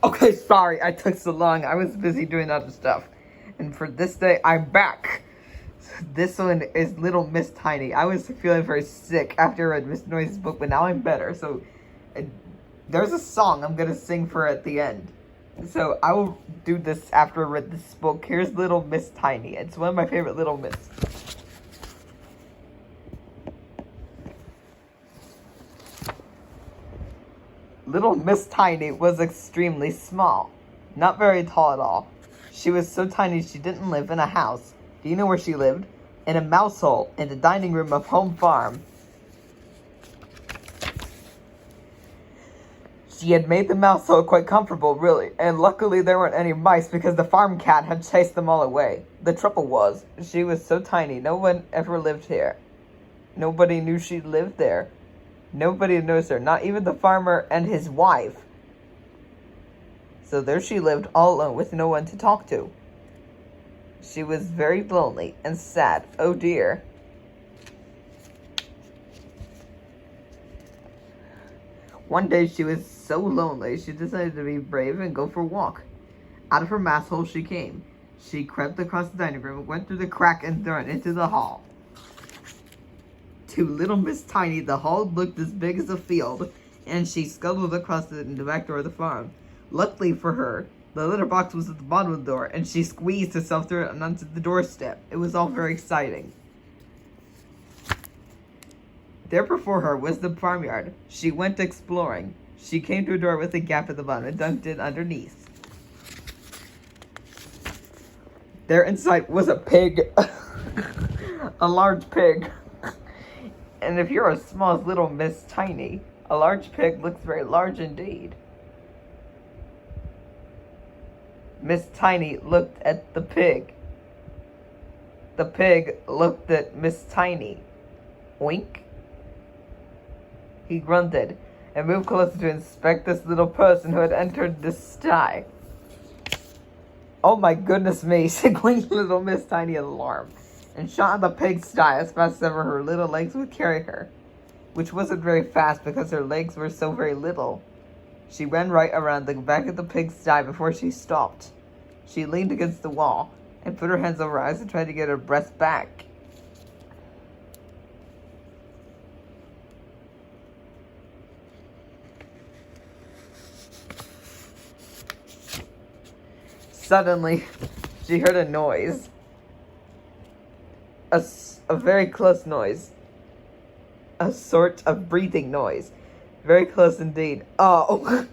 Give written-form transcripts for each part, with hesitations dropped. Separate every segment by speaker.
Speaker 1: Okay, sorry I took so long. I was busy doing other stuff. And for this day, I'm back. This one is Little Miss Tiny. I was feeling very sick after I read Miss Noise's book, but now I'm better. So, there's a song I'm gonna sing for at the end. So, I will do this after I read this book. Here's Little Miss Tiny. It's one of my favorite Little Miss. Little Miss Tiny was extremely small. Not very tall at all. She was so tiny she didn't live in a house. Do you know where she lived? In a mouse hole in the dining room of Home Farm. She had made the mouse hole quite comfortable, really, and luckily there weren't any mice because the farm cat had chased them all away. The trouble was, she was so tiny, no one ever lived here. Nobody knew she lived there. Nobody knows her, not even the farmer and his wife. So there she lived all alone with no one to talk to. She was very lonely and sad. Oh dear. One day she was so lonely, she decided to be brave and go for a walk. Out of her mouse hole she came. She crept across the dining room, went through the crack and thrown into the hall. To Little Miss Tiny, the hall looked as big as a field, and she scuttled across it in the back door of the farm. Luckily for her, the litter box was at the bottom of the door, and she squeezed herself through it and onto the doorstep. It was all very exciting. There before her was the farmyard. She went exploring. She came to a door with a gap at the bottom and dunked in underneath. There inside was a pig. A large pig. And if you're as small as Little Miss Tiny, a large pig looks very large indeed. Miss Tiny looked at the pig. The pig looked at Miss Tiny. Wink. He grunted and moved closer to inspect this little person who had entered the sty. Oh my goodness me, screamed Little Miss Tiny in alarm, and shot at the pig's sty as fast as ever her little legs would carry her, which wasn't very fast because her legs were so very little. She ran right around the back of the pig's sty before she stopped. She leaned against the wall and put her hands over her eyes and tried to get her breath back. Suddenly, she heard a noise. A very close noise. A sort of breathing noise. Very close indeed. Oh!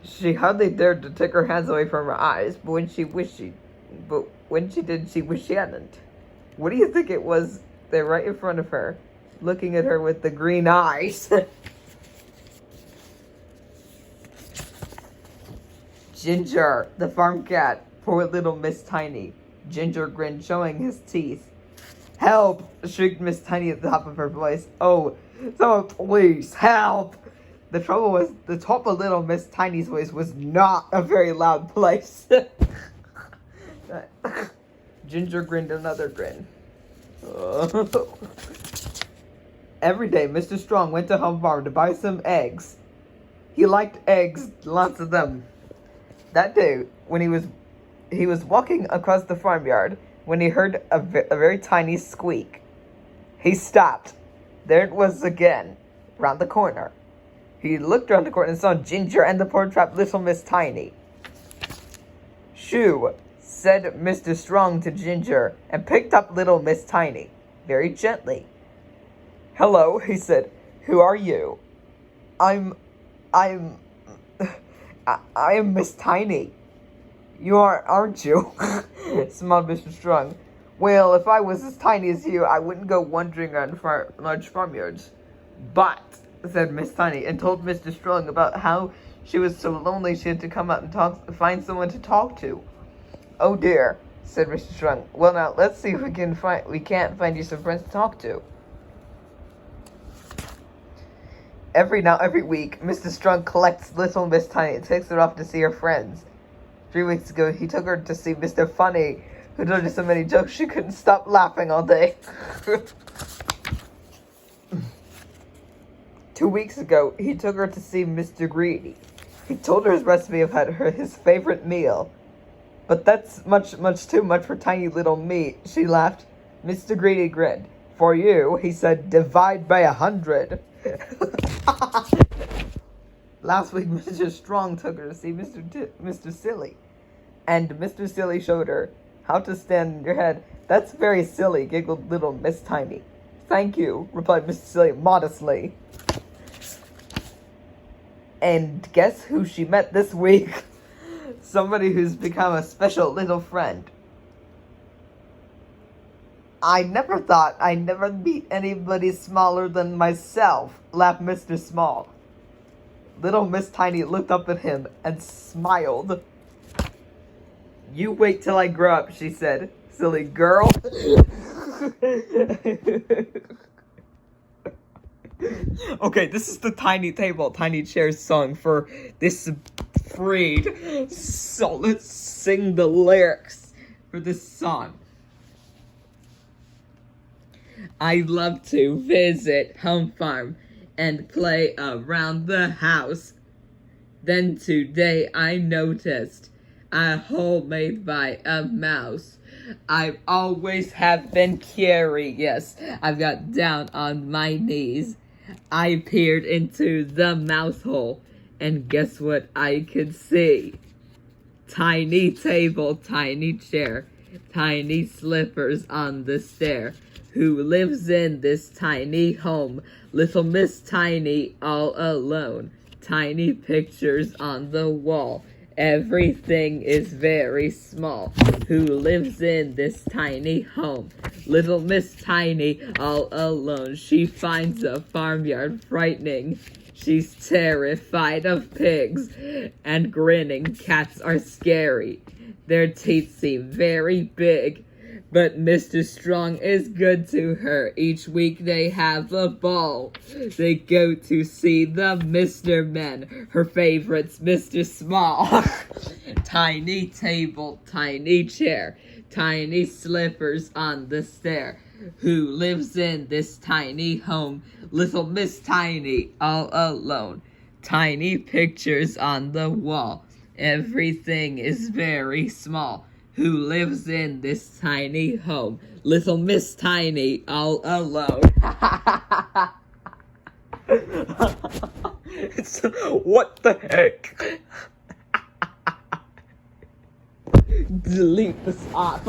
Speaker 1: She hardly dared to take her hands away from her eyes, but when she did, she wished she hadn't. What do you think it was there right in front of her, looking at her with the green eyes? Ginger, the farm cat. Poor Little Miss Tiny. Ginger grinned, showing his teeth. Help! Shrieked Miss Tiny at the top of her voice. Oh, someone please, help! The trouble was, the top of Little Miss Tiny's voice was not a very loud place. Ginger grinned another grin. Every day, Mr. Strong went to Home Farm to buy some eggs. He liked eggs, lots of them. That day, when he was walking across the farmyard, when he heard a very tiny squeak. He stopped. There it was again, round the corner. He looked around the corner and saw Ginger and the poor trapped Little Miss Tiny. Shoo, said Mr. Strong to Ginger, and picked up Little Miss Tiny, very gently. Hello, he said. Who are you? I am Miss Tiny. You aren't you? Smiled Mr. Strong. Well, if I was as tiny as you, I wouldn't go wandering around large farmyards. But, said Miss Tiny, and told Mr. Strong about how she was so lonely she had to come out and find someone to talk to. Oh dear, said Mr. Strong. Well now, let's see if we can't find you some friends to talk to. Every week, Mr. Strong collects Little Miss Tiny and takes her off to see her friends. 3 weeks ago, he took her to see Mr. Funny, who told her so many jokes she couldn't stop laughing all day. 2 weeks ago, he took her to see Mr. Greedy. He told her his recipe of his favorite meal. But that's much too much for tiny little me, she laughed. Mr. Greedy grinned. For you, he said, divide by 100. Last week, Mr. Strong took her to see Mr. Silly. And Mr. Silly showed her how to stand on your head. That's very silly, giggled little Miss Tiny. Thank you, replied Mr. Silly modestly. And guess who she met this week? Somebody who's become a special little friend. I never thought I'd never meet anybody smaller than myself, laughed Mr. Small. Little Miss Tiny looked up at him and smiled. You wait till I grow up, she said. Silly girl. Okay, this is the Tiny Table, Tiny Chairs song for this freed. So let's sing the lyrics for this song. I love to visit home farm and play around the house. Then today I noticed a hole made by a mouse. I've always have been curious. I've got down on my knees. I peered into the mouse hole, and guess what I could see? Tiny table, tiny chair, tiny slippers on the stair. Who lives in this tiny home? Little Miss Tiny all alone. Tiny pictures on the wall. Everything is very small. Who lives in this tiny home? Little Miss Tiny all alone. She finds a farmyard frightening. She's terrified of pigs, and grinning cats are scary. Their teeth seem very big, but Mr. Strong is good to her. Each week they have a ball. They go to see the Mr. Men. Her favorite's Mr. Small. Tiny table, tiny chair, tiny slippers on the stair. Who lives in this tiny home? Little Miss Tiny all alone. Tiny pictures on the wall. Everything is very small. Who lives in this tiny home? Little Miss Tiny all alone. What the heck? Delete this off.